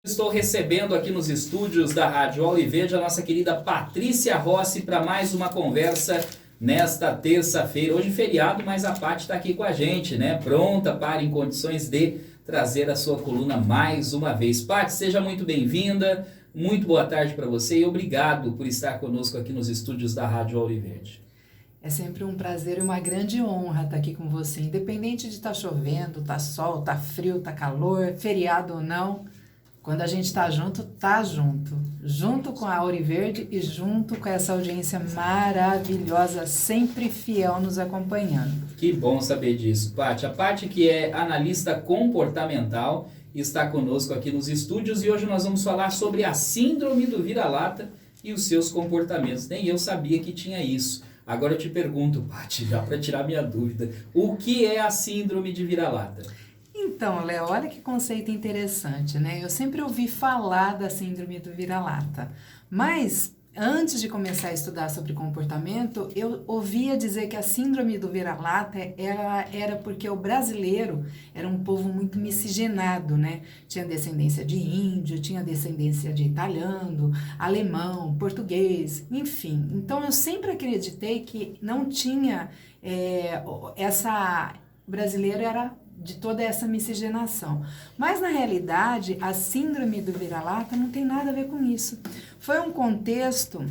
Estou recebendo aqui nos estúdios da Rádio Alviverde a nossa querida Patrícia Rossi para mais uma conversa nesta terça-feira. Hoje feriado, mas a Paty está aqui com a gente, né? Pronta para, em condições de trazer a sua coluna mais uma vez. Paty, seja muito bem-vinda, muito boa tarde para você e obrigado por estar conosco aqui nos estúdios da Rádio Alviverde. É sempre um prazer e uma grande honra estar aqui com você, independente de estar chovendo, estar sol, estar frio, estar calor, feriado ou não. Quando a gente está junto. Junto com a Auriverde e junto com essa audiência maravilhosa, sempre fiel nos acompanhando. Que bom saber disso, Paty. A Paty, que é analista comportamental, está conosco aqui nos estúdios e hoje nós vamos falar sobre a síndrome do vira-lata e os seus comportamentos. Nem eu sabia que tinha isso. Agora eu te pergunto, Paty, já para tirar minha dúvida, o que é a síndrome de vira-lata? Então, Léo, olha que conceito interessante, né? Eu sempre ouvi falar da síndrome do vira-lata, mas antes de começar a estudar sobre comportamento, eu ouvia dizer que a síndrome do vira-lata era porque o brasileiro era um povo muito miscigenado, né? Tinha descendência de índio, tinha descendência de italiano, alemão, português, enfim. Então, eu sempre acreditei que não tinha O brasileiro era de toda essa miscigenação. Mas, na realidade, a síndrome do vira-lata não tem nada a ver com isso. Foi um contexto,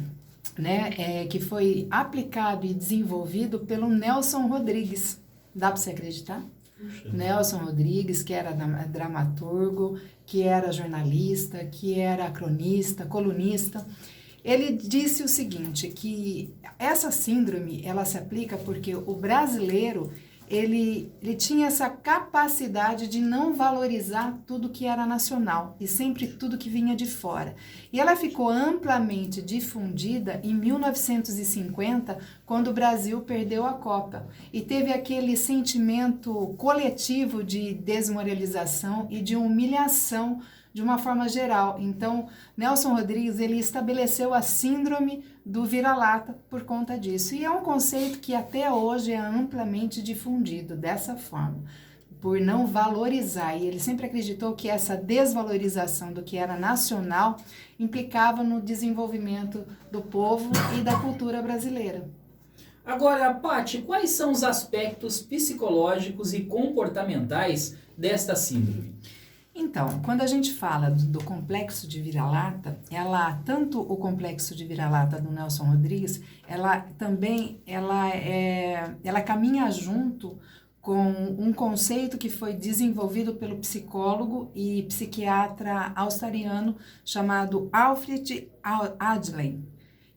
né, que foi aplicado e desenvolvido pelo Nelson Rodrigues. Dá para você acreditar? Puxa. Nelson Rodrigues, que era dramaturgo, que era jornalista, que era cronista, colunista. Ele disse o seguinte, que essa síndrome, ela se aplica porque o brasileiro ele tinha essa capacidade de não valorizar tudo que era nacional e sempre tudo que vinha de fora. E ela ficou amplamente difundida em 1950, quando o Brasil perdeu a Copa. E teve aquele sentimento coletivo de desmoralização e de humilhação de uma forma geral. Então, Nelson Rodrigues, ele estabeleceu a síndrome do vira-lata por conta disso. E é um conceito que até hoje é amplamente difundido dessa forma, por não valorizar. E ele sempre acreditou que essa desvalorização do que era nacional implicava no desenvolvimento do povo e da cultura brasileira. Agora, Paty, quais são os aspectos psicológicos e comportamentais desta síndrome? Então, quando a gente fala do complexo de vira-lata, tanto o complexo de vira-lata do Nelson Rodrigues, ela caminha junto com um conceito que foi desenvolvido pelo psicólogo e psiquiatra australiano chamado Alfred Adler,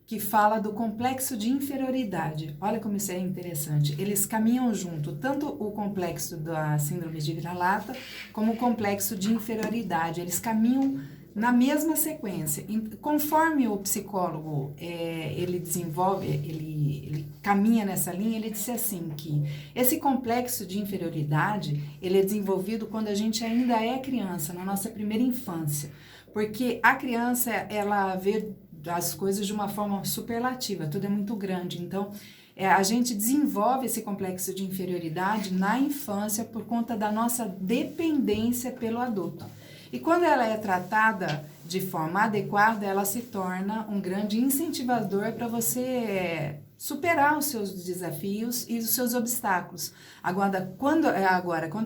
que fala do complexo de inferioridade. Olha como isso é interessante. Eles caminham junto, tanto o complexo da síndrome de vira-lata, como o complexo de inferioridade. Eles caminham na mesma sequência. Conforme o psicólogo ele desenvolve, ele caminha nessa linha, ele disse assim que esse complexo de inferioridade, ele é desenvolvido quando a gente ainda é criança, na nossa primeira infância. Porque a criança, ela vê as coisas de uma forma superlativa, tudo é muito grande. Então, a gente desenvolve esse complexo de inferioridade na infância por conta da nossa dependência pelo adulto. E quando ela é tratada de forma adequada, ela se torna um grande incentivador para você superar os seus desafios e os seus obstáculos. Agora, quando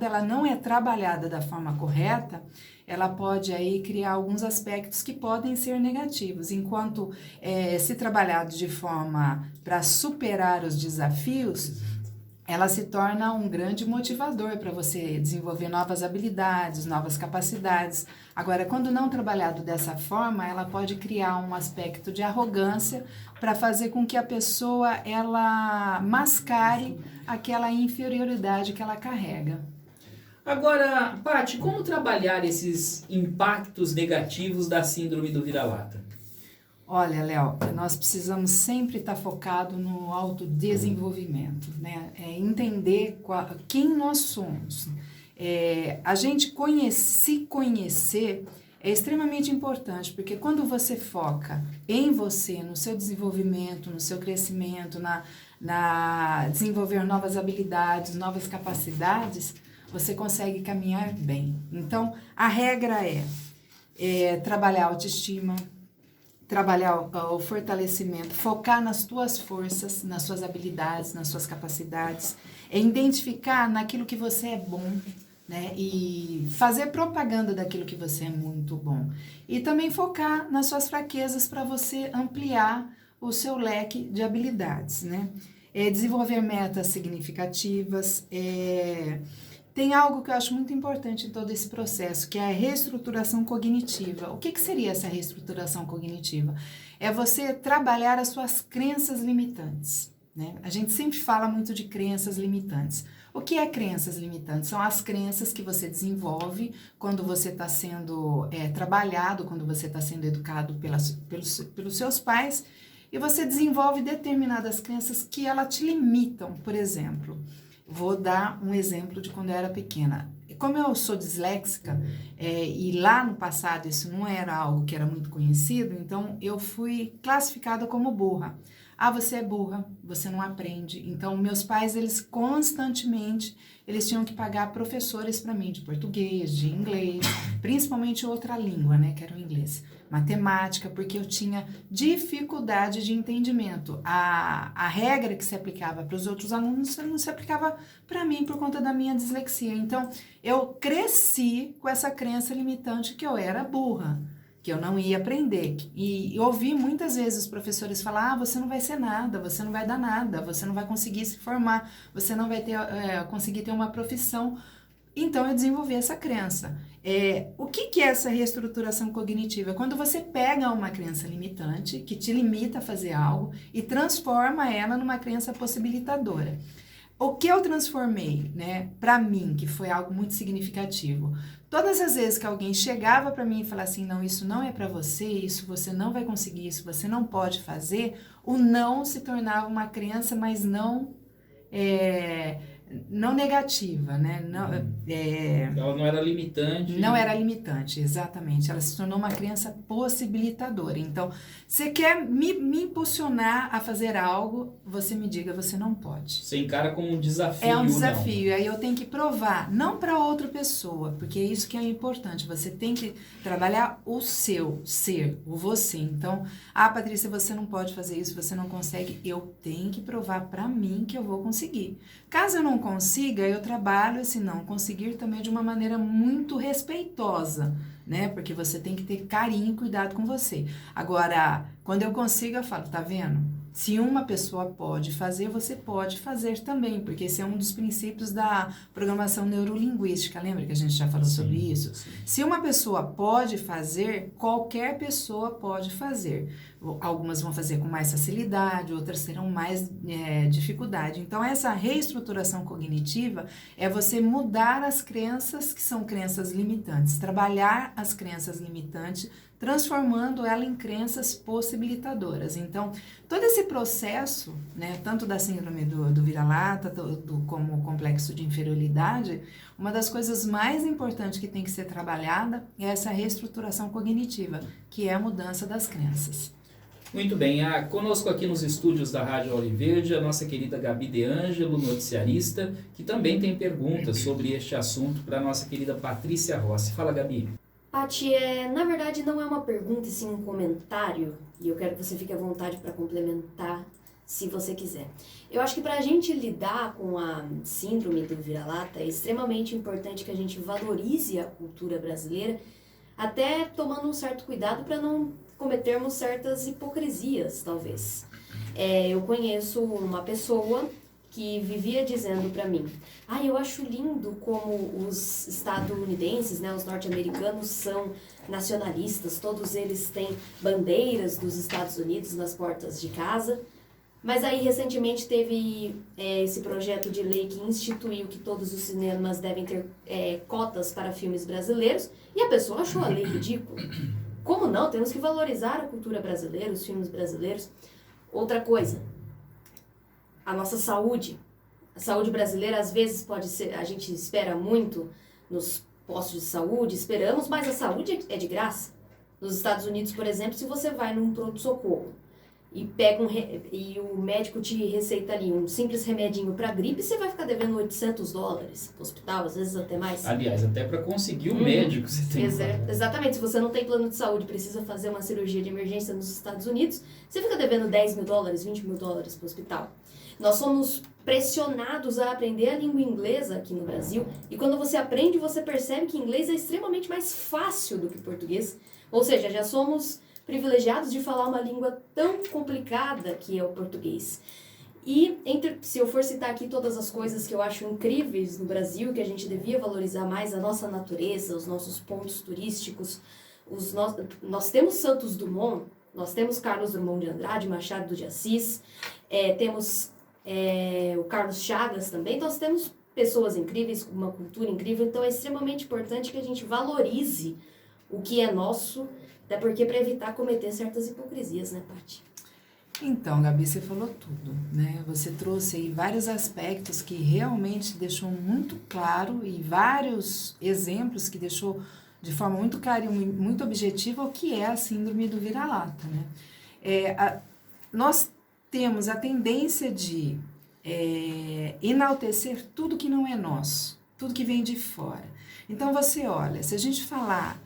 ela não é trabalhada da forma correta, ela pode aí criar alguns aspectos que podem ser negativos. Enquanto se trabalhado de forma para superar os desafios, ela se torna um grande motivador para você desenvolver novas habilidades, novas capacidades. Agora, quando não trabalhado dessa forma, ela pode criar um aspecto de arrogância para fazer com que a pessoa ela mascare aquela inferioridade que ela carrega. Agora, Paty, como trabalhar esses impactos negativos da síndrome do vira-lata? Olha, Léo, nós precisamos sempre estar focado no autodesenvolvimento, né? Entender quem nós somos. A gente se conhecer é extremamente importante, porque quando você foca em você, no seu desenvolvimento, no seu crescimento, na desenvolver novas habilidades, novas capacidades, você consegue caminhar bem. Então, a regra é trabalhar a autoestima, trabalhar o fortalecimento, focar nas tuas forças, nas suas habilidades, nas suas capacidades, identificar naquilo que você é bom, né? E fazer propaganda daquilo que você é muito bom. E também focar nas suas fraquezas para você ampliar o seu leque de habilidades, né? Desenvolver metas significativas. Tem algo que eu acho muito importante em todo esse processo, que é a reestruturação cognitiva. O que seria essa reestruturação cognitiva? É você trabalhar as suas crenças limitantes, né? A gente sempre fala muito de crenças limitantes. O que é crenças limitantes? São as crenças que você desenvolve quando você está sendo trabalhado, quando você está sendo educado pelos seus pais, e você desenvolve determinadas crenças que ela te limitam. Por exemplo, vou dar um exemplo de quando eu era pequena. Como eu sou disléxica, e lá no passado isso não era algo que era muito conhecido, então eu fui classificada como burra. Ah, você é burra, você não aprende. Então, meus pais, eles constantemente, eles tinham que pagar professores para mim de português, de inglês, principalmente outra língua, né, que era o inglês. Matemática, porque eu tinha dificuldade de entendimento. A regra que se aplicava para os outros alunos não se aplicava para mim por conta da minha dislexia. Então, eu cresci com essa crença limitante que eu era burra, que eu não ia aprender. E ouvi muitas vezes os professores falar, você não vai ser nada, você não vai dar nada, você não vai conseguir se formar, você não vai conseguir ter uma profissão. Então, eu desenvolvi essa crença. O que é essa reestruturação cognitiva? Quando você pega uma crença limitante, que te limita a fazer algo, e transforma ela numa crença possibilitadora. O que eu transformei, né, para mim, que foi algo muito significativo, todas as vezes que alguém chegava para mim e falava assim, não, isso não é para você, isso você não vai conseguir, isso você não pode fazer, o não se tornava uma crença, mas não negativa, né? Ela não era limitante. Não era limitante, exatamente. Ela se tornou uma crença possibilitadora. Então, você quer me impulsionar a fazer algo, você me diga, você não pode. Você encara como um desafio. É um desafio, não. Aí eu tenho que provar, não para outra pessoa, porque é isso que é importante. Você tem que trabalhar o seu ser, o você. Então, Patrícia, você não pode fazer isso, você não consegue. Eu tenho que provar para mim que eu vou conseguir. Caso eu não consiga, eu trabalho esse não conseguir também de uma maneira muito respeitosa, né? Porque você tem que ter carinho e cuidado com você. Agora, quando eu consigo, eu falo, tá vendo? Se uma pessoa pode fazer, você pode fazer também, porque esse é um dos princípios da programação neurolinguística. Lembra que a gente já falou sobre isso? Sim. Se uma pessoa pode fazer, qualquer pessoa pode fazer. Algumas vão fazer com mais facilidade, outras terão mais dificuldade. Então, essa reestruturação cognitiva é você mudar as crenças que são crenças limitantes, trabalhar as crenças limitantes, transformando ela em crenças possibilitadoras. Então, todo esse processo, né, tanto da síndrome do vira-lata, como o complexo de inferioridade, uma das coisas mais importantes que tem que ser trabalhada é essa reestruturação cognitiva, que é a mudança das crenças. Muito bem, conosco aqui nos estúdios da Rádio Auriverde, a nossa querida Gabi De Angelo, noticiarista, que também tem perguntas sobre este assunto para a nossa querida Patrícia Rossi. Fala, Gabi. Paty, na verdade não é uma pergunta, e sim um comentário, e eu quero que você fique à vontade para complementar, se você quiser. Eu acho que para a gente lidar com a síndrome do vira-lata, é extremamente importante que a gente valorize a cultura brasileira, até tomando um certo cuidado para não cometermos certas hipocrisias, talvez. Eu conheço uma pessoa que vivia dizendo para mim, eu acho lindo como os estadunidenses, né, os norte-americanos são nacionalistas, todos eles têm bandeiras dos Estados Unidos nas portas de casa, mas aí recentemente teve esse projeto de lei que instituiu que todos os cinemas devem ter cotas para filmes brasileiros, e a pessoa achou a lei ridícula. Como não? Temos que valorizar a cultura brasileira, os filmes brasileiros. Outra coisa, a nossa saúde. A saúde brasileira, às vezes, pode ser, a gente espera muito nos postos de saúde, esperamos, mas a saúde é de graça. Nos Estados Unidos, por exemplo, se você vai num pronto-socorro e e o médico te receita ali um simples remedinho para gripe, você vai ficar devendo $800 no hospital, às vezes até mais. Aliás, até para conseguir o médico você tem que pagar. Exatamente, se você não tem plano de saúde, precisa fazer uma cirurgia de emergência nos Estados Unidos, você fica devendo $10 mil, $20 mil para o hospital. Nós somos pressionados a aprender a língua inglesa aqui no Brasil, e quando você aprende, você percebe que inglês é extremamente mais fácil do que português. Ou seja, já somos privilegiados de falar uma língua tão complicada que é o português. E se eu for citar aqui todas as coisas que eu acho incríveis no Brasil, que a gente devia valorizar mais, a nossa natureza, os nossos pontos turísticos, nós temos Santos Dumont, nós temos Carlos Drummond de Andrade, Machado de Assis, temos o Carlos Chagas também, nós temos pessoas incríveis, com uma cultura incrível, então é extremamente importante que a gente valorize o que é nosso, até porque para evitar cometer certas hipocrisias, né, Paty? Então, Gabi, você falou tudo, né? Você trouxe aí vários aspectos que realmente deixou muito claro e vários exemplos que deixou de forma muito clara e muito objetiva o que é a síndrome do vira-lata, né? Nós temos a tendência de enaltecer tudo que não é nosso, tudo que vem de fora. Então, você olha, se a gente falar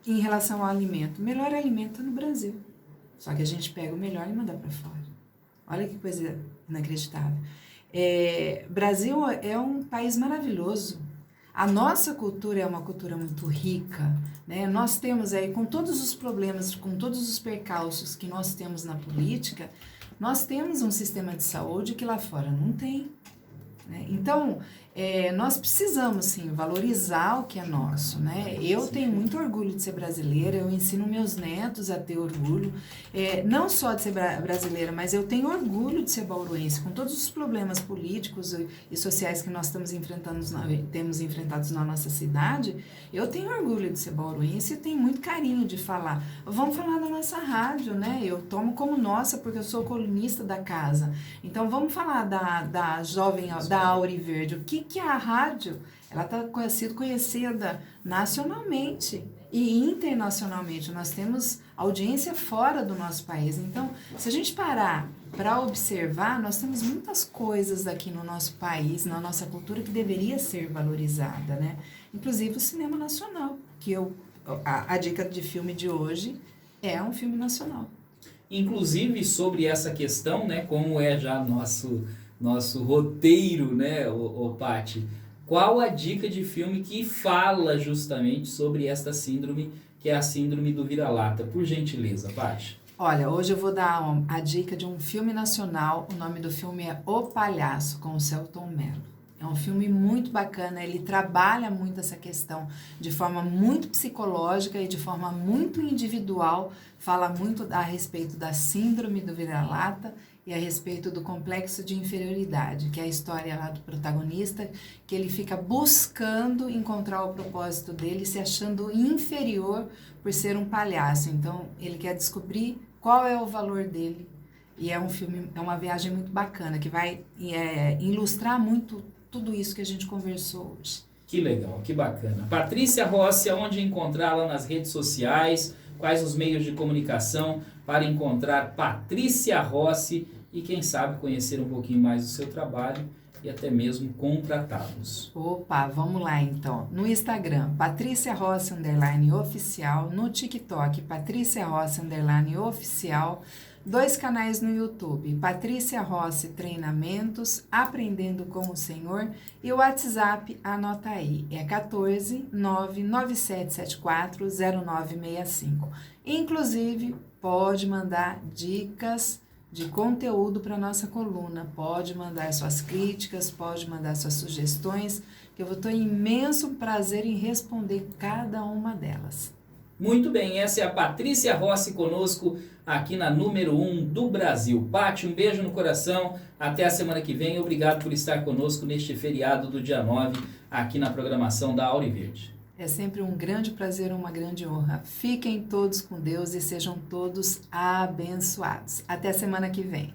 em relação ao alimento, o melhor alimento é no Brasil. Só que a gente pega o melhor e manda para fora. Olha que coisa inacreditável. Brasil é um país maravilhoso. A nossa cultura é uma cultura muito rica, né? Nós temos aí, com todos os problemas, com todos os percalços que nós temos na política, nós temos um sistema de saúde que lá fora não tem, né? Então, nós precisamos, sim, valorizar o que é nosso, né? Eu tenho muito orgulho de ser brasileira, eu ensino meus netos a ter orgulho, não só de ser brasileira, mas eu tenho orgulho de ser bauruense, com todos os problemas políticos e sociais que nós temos enfrentados na nossa cidade, eu tenho orgulho de ser bauruense e tenho muito carinho de falar. Vamos falar da nossa rádio, né? Eu tomo como nossa, porque eu sou colunista da casa. Então, vamos falar da jovem, da Auri Verde. O que é a rádio? Ela está sendo conhecida nacionalmente e internacionalmente. Nós temos audiência fora do nosso país. Então, se a gente parar para observar, nós temos muitas coisas aqui no nosso país, na nossa cultura, que deveria ser valorizada, né? Inclusive o cinema nacional, que a dica de filme de hoje é um filme nacional. Inclusive, sobre essa questão, né, como é já nosso roteiro, né, o Paty, qual a dica de filme que fala justamente sobre esta síndrome, que é a síndrome do vira-lata? Por gentileza, Paty. Olha, hoje eu vou dar a dica de um filme nacional. O nome do filme é O Palhaço, com o Selton Mello. É um filme muito bacana, ele trabalha muito essa questão de forma muito psicológica e de forma muito individual, fala muito a respeito da síndrome do vira-lata e a respeito do complexo de inferioridade, que é a história lá do protagonista, que ele fica buscando encontrar o propósito dele, se achando inferior por ser um palhaço. Então, ele quer descobrir qual é o valor dele. E é um filme, é uma viagem muito bacana, que vai ilustrar muito tudo isso que a gente conversou hoje. Que legal, que bacana. Patrícia Rossi, onde encontrá-la nas redes sociais? Quais os meios de comunicação para encontrar Patrícia Rossi e, quem sabe, conhecer um pouquinho mais do seu trabalho e até mesmo contratá-los? Opa, vamos lá então. No Instagram, Patrícia Rossi _oficial. No TikTok, Patrícia Rossi _oficial. 2 canais no YouTube, Patrícia Rossi Treinamentos, Aprendendo com o Senhor, e o WhatsApp, anota aí, é 14 99774 0965. Inclusive, pode mandar dicas de conteúdo para nossa coluna, pode mandar suas críticas, pode mandar suas sugestões, que eu vou ter imenso prazer em responder cada uma delas. Muito bem, essa é a Patrícia Rossi conosco aqui na número 1 do Brasil. Paty, um beijo no coração, até a semana que vem, obrigado por estar conosco neste feriado do dia 9, aqui na programação da Auri Verde. É sempre um grande prazer, uma grande honra. Fiquem todos com Deus e sejam todos abençoados. Até a semana que vem.